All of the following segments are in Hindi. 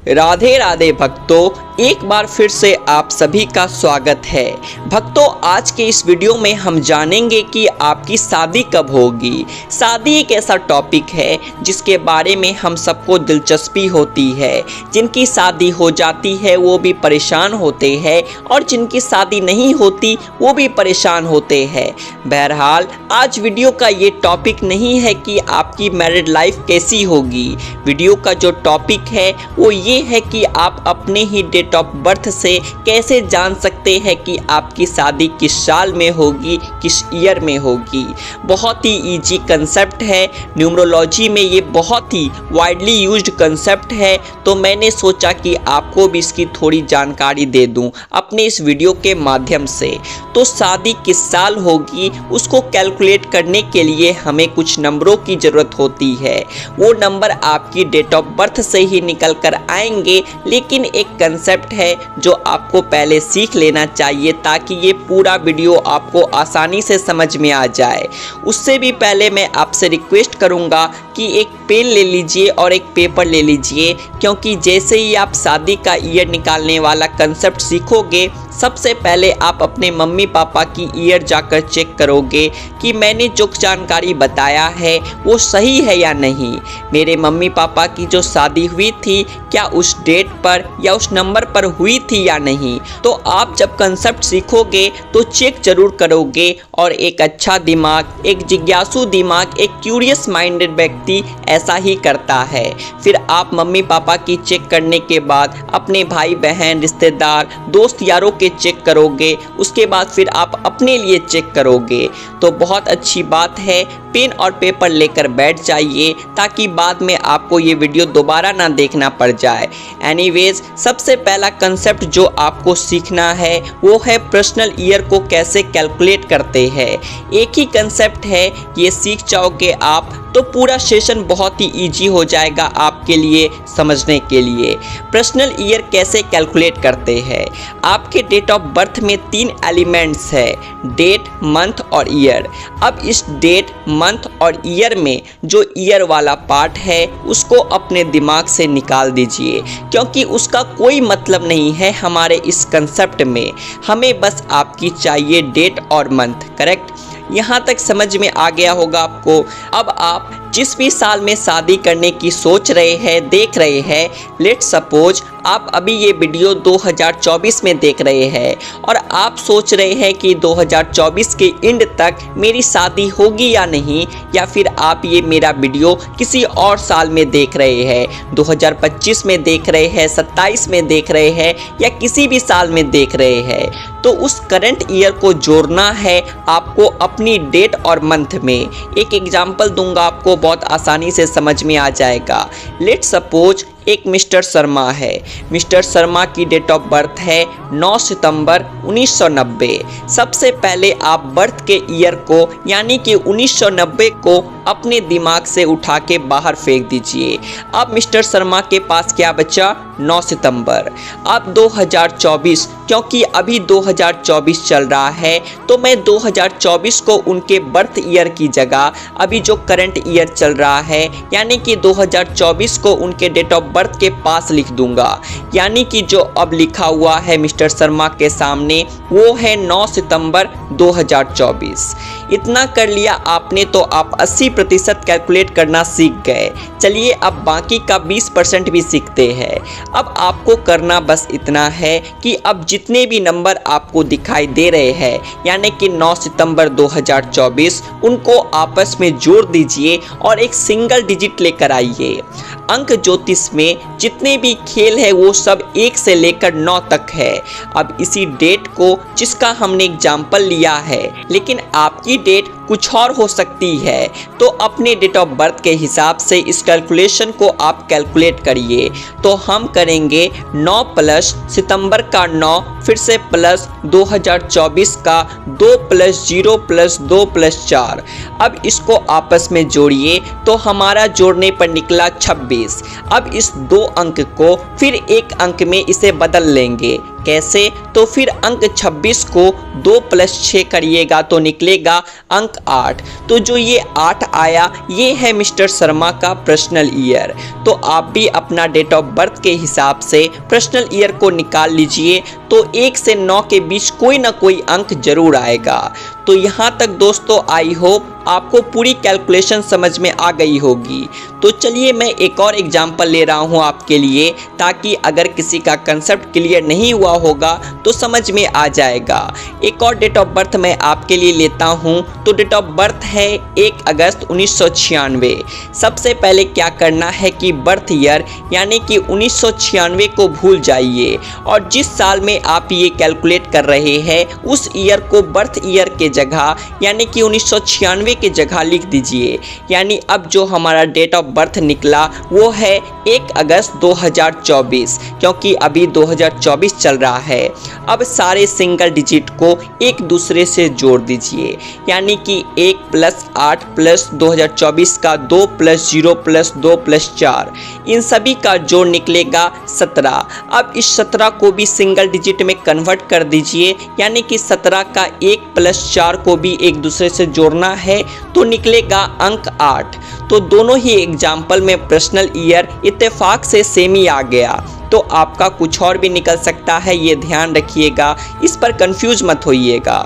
राधे राधे भक्तों, एक बार फिर से आप सभी का स्वागत है। भक्तों, आज के इस वीडियो में हम जानेंगे कि आपकी शादी कब होगी। शादी एक ऐसा टॉपिक है जिसके बारे में हम सबको दिलचस्पी होती है। जिनकी शादी हो जाती है वो भी परेशान होते हैं और जिनकी शादी नहीं होती वो भी परेशान होते हैं। बहरहाल आज वीडियो का ये टॉपिक नहीं है कि आपकी मैरिड लाइफ कैसी होगी। वीडियो का जो टॉपिक है वो ये है कि आप अपने ही डेट ऑफ बर्थ से कैसे जान सकते हैं कि आपकी शादी किस साल में होगी, किस ईयर में होगी। बहुत ही इजी कंसेप्ट है। न्यूमरोलॉजी में ये बहुत ही वाइडली यूज्ड कंसेप्ट है, तो मैंने सोचा कि आपको भी इसकी थोड़ी जानकारी दे दूं अपने इस वीडियो के माध्यम से। तो शादी किस साल होगी उसको कैलकुलेट करने के लिए हमें कुछ नंबरों की ज़रूरत होती है। वो नंबर आपकी डेट ऑफ बर्थ से ही निकल कर आएंगे, लेकिन एक कंसेप्ट है जो आपको पहले सीख लेना चाहिए ताकि ये पूरा वीडियो आपको आसानी से समझ में आ जाए। उससे भी पहले मैं आपसे रिक्वेस्ट करूंगा कि एक पेन ले लीजिए और एक पेपर ले लीजिए, क्योंकि जैसे ही आप शादी का ईयर निकालने वाला कंसेप्ट सीखोगे, सबसे पहले आप अपने मम्मी पापा की ईयर जाकर चेक करोगे कि मैंने जो जानकारी बताया है वो सही है या नहीं। मेरे मम्मी पापा की जो शादी हुई थी क्या उस डेट पर या उस नंबर पर हुई थी या नहीं। तो आप जब कंसेप्ट सीखोगे तो चेक जरूर करोगे, और एक अच्छा दिमाग, एक जिज्ञासु दिमाग, एक क्यूरियस माइंडेड व्यक्ति ऐसा ही करता है। फिर आप मम्मी पापा की चेक करने के बाद अपने भाई बहन, रिश्तेदार, दोस्त यारों के चेक करोगे। उसके बाद फिर आप अपने लिए चेक करोगे। तो बहुत अच्छी बात है, पेन और पेपर लेकर बैठ जाइए ताकि बाद में आपको ये वीडियो दोबारा ना देखना पड़ जाए। एनीवेज, सबसे पहला कंसेप्ट जो आपको सीखना है वो है पर्सनल ईयर को कैसे कैलकुलेट करते हैं। एक ही कंसेप्ट है, ये सीख जाओगे आप तो पूरा सेशन बहुत ही इजी हो जाएगा आपके लिए समझने के लिए। पर्सनल ईयर कैसे कैलकुलेट करते हैं। आपके डेट ऑफ बर्थ में 3 एलिमेंट्स है, डेट, मंथ और ईयर। अब इस डेट, मंथ और ईयर में जो ईयर वाला पार्ट है उसको अपने दिमाग से निकाल दीजिए, क्योंकि उसका कोई मतलब नहीं है हमारे इस कंसेप्ट में। हमें बस आपकी चाहिए डेट और मंथ। करेक्ट? यहाँ तक समझ में आ गया होगा आपको। अब आप जिस भी साल में शादी करने की सोच रहे हैं, देख रहे हैं, लेट्स सपोज आप अभी ये वीडियो 2024 में देख रहे हैं और आप सोच रहे हैं कि 2024 के एंड तक मेरी शादी होगी या नहीं, या फिर आप ये मेरा वीडियो किसी और साल में देख रहे हैं, 2025 में देख रहे हैं, 27 में देख रहे हैं, या किसी भी साल में देख रहे हैं। तो उस करंट ईयर को जोड़ना है आपको अपनी डेट और मंथ में। एक एग्जांपल दूंगा आपको, बहुत आसानी से समझ में आ जाएगा। लेट्स सपोज एक मिस्टर शर्मा है। मिस्टर शर्मा की डेट ऑफ बर्थ है 9 सितंबर 1990। सबसे पहले आप बर्थ के ईयर को यानी कि 1990 को अपने दिमाग से उठा के बाहर फेंक दीजिए। अब मिस्टर शर्मा के पास क्या बचा? 9 सितंबर। अब 2024, क्योंकि अभी 2024 चल रहा है, तो मैं 2024 को उनके बर्थ ईयर की जगह अभी जो करंट ईयर चल रहा है यानी कि 2024 को उनके डेट ऑफ बर्थ के पास लिख दूंगा। यानी कि जो अब लिखा हुआ है मिस्टर शर्मा के सामने वो है 9 सितंबर 2024। इतना कर लिया आपने तो आप 80% कैलकुलेट करना सीख गए। चलिए अब बाकी का 20% भी सीखते हैं। अब आपको करना बस इतना है कि अब जितने भी नंबर आपको दिखाई दे रहे हैं यानी कि 9 सितंबर 2024, उनको आपस में जोड़ दीजिए और एक सिंगल डिजिट लेकर आइए। अंक ज्योतिष में जितने भी खेल है वो सब 1 से लेकर 9 तक है। अब इसी डेट को जिसका हमने एग्जाम्पल लिया है, लेकिन आपकी डेट कुछ और हो सकती है, तो अपने डेट ऑफ बर्थ के हिसाब से इस कैलकुलेशन को आप कैलकुलेट करिए। तो हम करेंगे 9 प्लस सितंबर का 9, फिर से प्लस 2024 का 2 प्लस 0 प्लस 2 प्लस 4। अब इसको आपस में जोड़िए तो हमारा जोड़ने पर निकला 26। अब इस 2 अंक को फिर एक अंक में इसे बदल लेंगे। कैसे? तो फिर अंक 26 को 2 + 6 करिएगा तो निकलेगा अंक 8। तो जो ये 8 आया ये है मिस्टर शर्मा का पर्सनल ईयर। तो आप भी अपना डेट ऑफ बर्थ के हिसाब से पर्सनल ईयर को निकाल लीजिए, तो 1 से 9 के बीच कोई ना कोई अंक जरूर आएगा। तो यहाँ तक दोस्तों आई होप आपको पूरी कैलकुलेशन समझ में आ गई होगी। तो चलिए मैं एक और एग्जांपल ले रहा हूँ आपके लिए, ताकि अगर किसी का कंसेप्ट क्लियर नहीं हुआ होगा तो समझ में आ जाएगा। एक और डेट ऑफ बर्थ मैं आपके लिए लेता हूँ। तो डेट ऑफ बर्थ है 1 अगस्त 1996। सबसे पहले क्या करना है कि बर्थ ईयर यानी कि 1996 को भूल जाइए और जिस साल में आप ये कैलकुलेट कर रहे हैं उस ईयर को बर्थ ईयर के जगह यानी कि 1996 के जगह लिख दीजिए। यानी अब जो हमारा डेट ऑफ बर्थ निकला वो है 1 अगस्त 2024, क्योंकि अभी 2024 चल रहा है। अब सारे सिंगल डिजिट को एक दूसरे से जोड़ दीजिए, यानी कि 1 + 8 + 2024 का 2 + 0 + 2 + 4, इन सभी का जोड़ निकलेगा 17। अब इस 17 को भी सिंगल डिजिट में कन्वर्ट कर दीजिए, यानी कि 17 का 1 + 4 को भी एक दूसरे से जोड़ना है तो निकलेगा अंक 8। तो दोनों ही एग्जाम्पल में पर्सनल ईयर इत्तेफाक से सेम ही आ गया। तो आपका कुछ और भी निकल सकता है, ये ध्यान रखिएगा, इस पर कंफ्यूज मत होइएगा।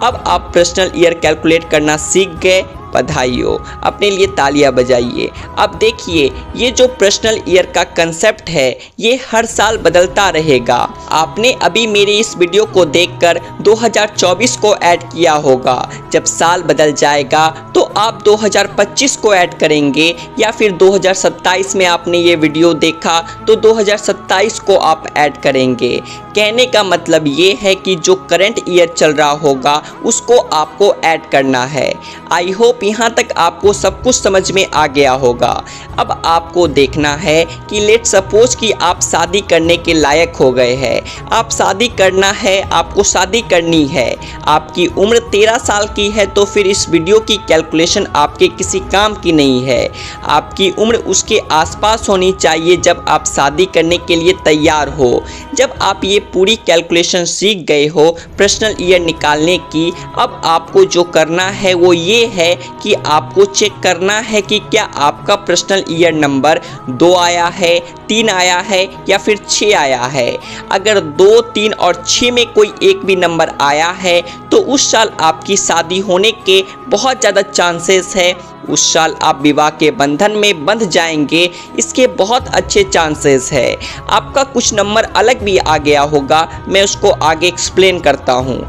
अब आप पर्सनल ईयर कैलकुलेट करना सीख गए, बधाई हो, अपने लिए तालियां बजाइए। अब देखिए ये जो पर्सनल ईयर का कंसेप्ट है ये हर साल बदलता रहेगा। आपने अभी मेरे इस वीडियो को देखकर 2024 को ऐड किया होगा, जब साल बदल जाएगा तो आप 2025 को ऐड करेंगे, या फिर 2027 में आपने ये वीडियो देखा तो 2027 को आप ऐड करेंगे। कहने का मतलब ये है कि जो करंट ईयर चल रहा होगा उसको आपको ऐड करना है। आई होप यहाँ तक आपको सब कुछ समझ में आ गया होगा। अब आपको देखना है कि लेट सपोज कि आप शादी करने के लायक हो गए हैं, आप शादी करना है, आपको शादी करनी है, आपकी उम्र 13 साल की है, तो फिर इस वीडियो की कैलकुलेशन आपके किसी काम की नहीं है। आपकी उम्र उसके आसपास होनी चाहिए जब आप शादी करने के लिए तैयार हो। जब आप ये पूरी कैलकुलेशन सीख गए हो पर्सनल ईयर निकालने की, अब आपको जो करना है वो ये है कि आपको चेक करना है कि क्या आपका पर्सनल ईयर नंबर 2 आया है, 3 आया है या फिर 6 आया है। अगर 2, 3 और 6 में कोई एक भी नंबर आया है तो उस साल आपकी शादी होने के बहुत ज़्यादा चांसेस है। उस साल आप विवाह के बंधन में बंध जाएंगे, इसके बहुत अच्छे चांसेस है। आपका कुछ नंबर अलग भी आ गया होगा, मैं उसको आगे एक्सप्लेन करता हूँ।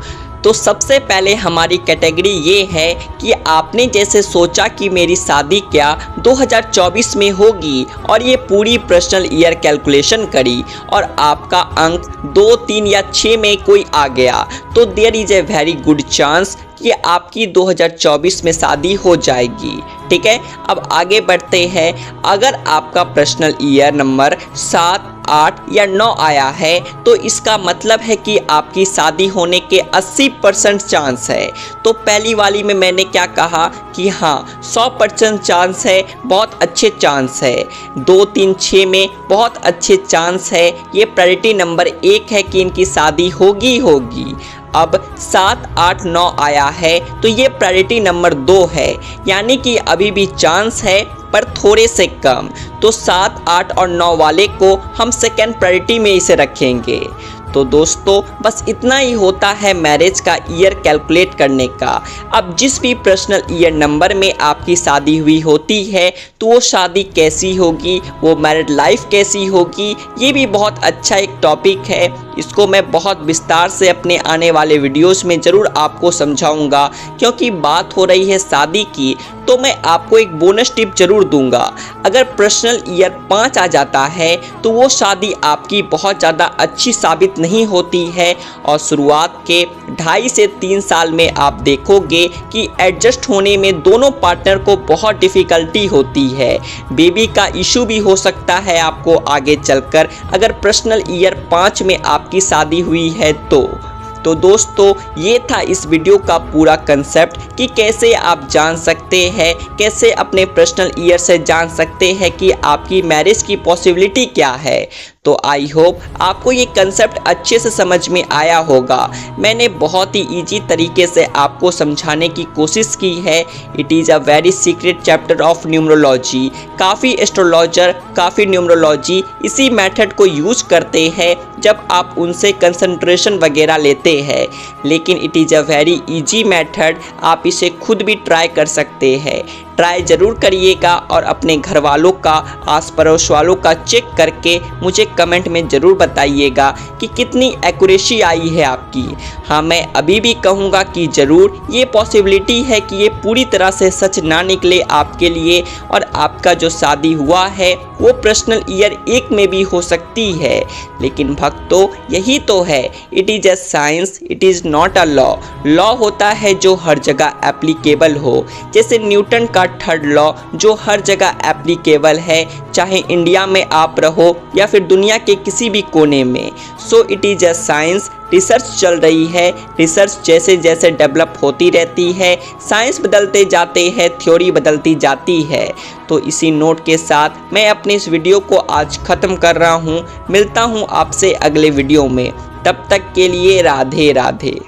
तो सबसे पहले हमारी कैटेगरी ये है कि आपने जैसे सोचा कि मेरी शादी क्या 2024 में होगी और ये पूरी पर्सनल ईयर कैलकुलेशन करी और आपका अंक 2, 3 या 6 में कोई आ गया, तो there is a very good chance कि आपकी 2024 में शादी हो जाएगी। ठीक है, अब आगे बढ़ते हैं। अगर आपका पर्सनल ईयर नंबर 7, 8 या 9 आया है तो इसका मतलब है कि आपकी शादी होने के 80% चांस है। तो पहली वाली में मैंने क्या कहा कि हाँ 100% चांस है, बहुत अच्छे चांस है। 2, 3, 6 में बहुत अच्छे चांस है, ये प्रायोरिटी नंबर 1 है कि इनकी शादी होगी। अब 7, 8, 9 आया है तो ये प्रायोरिटी नंबर 2 है, यानी कि अभी भी चांस है पर थोड़े से कम। तो 7, 8 और 9 वाले को हम सेकेंड प्रायोरिटी में इसे रखेंगे। तो दोस्तों बस इतना ही होता है मैरिज का ईयर कैलकुलेट करने का। अब जिस भी पर्सनल ईयर नंबर में आपकी शादी हुई होती है तो वो शादी कैसी होगी, वो मैरिड लाइफ कैसी होगी, ये भी बहुत अच्छा एक टॉपिक है। इसको मैं बहुत विस्तार से अपने आने वाले वीडियोस में ज़रूर आपको समझाऊंगा, क्योंकि बात हो रही है शादी की तो मैं आपको एक बोनस टिप जरूर दूंगा। अगर पर्सनल ईयर 5 आ जाता है तो वो शादी आपकी बहुत ज़्यादा अच्छी साबित नहीं होती है और शुरुआत के 2.5 से 3 साल में आप देखोगे कि एडजस्ट होने में दोनों पार्टनर को बहुत डिफ़िकल्टी होती है। बेबी का इशू भी हो सकता है आपको आगे चलकर, अगर पर्सनल ईयर 5 में आपकी शादी हुई है तो दोस्तों ये था इस वीडियो का पूरा कंसेप्ट कि कैसे आप जान सकते हैं, कैसे अपने पर्सनल ईयर से जान सकते हैं कि आपकी मैरिज की पॉसिबिलिटी क्या है। तो आई होप आपको ये कंसेप्ट अच्छे से समझ में आया होगा। मैंने बहुत ही इजी तरीके से आपको समझाने की कोशिश की है। It is a very secret chapter of numerology. काफ़ी एस्ट्रोलॉजर, काफ़ी न्यूमरोलॉजी इसी मेथड को यूज करते हैं जब आप उनसे कंसंट्रेशन वगैरह लेते हैं, लेकिन it is a very easy method. आप इसे खुद भी ट्राई कर सकते हैं। ट्राई ज़रूर करिएगा और अपने घर वालों का, आस पड़ोस वालों का चेक करके मुझे कमेंट में ज़रूर बताइएगा कि कितनी एक्यूरेसी आई है आपकी। हाँ, मैं अभी भी कहूँगा कि ज़रूर ये पॉसिबिलिटी है कि ये पूरी तरह से सच ना निकले आपके लिए, और आपका जो शादी हुआ है वो पर्सनल ईयर 1 में भी हो सकती है। लेकिन भक्तों, यही तो है, it is a science, it is not a law. Law होता है जो हर जगह एप्लीकेबल हो, जैसे न्यूटन का थर्ड लॉ जो हर जगह एप्लीकेबल है, चाहे इंडिया में आप रहो या फिर दुनिया के किसी भी कोने में। So it is a science. Research चल रही है, रिसर्च जैसे जैसे डेवलप होती रहती है, साइंस बदलते जाते हैं, थ्योरी बदलती जाती है। तो इसी नोट के साथ मैं अपनी इस वीडियो को आज ख़त्म कर रहा हूँ। मिलता हूँ आपसे अगले वीडियो में, तब तक के लिए राधे राधे।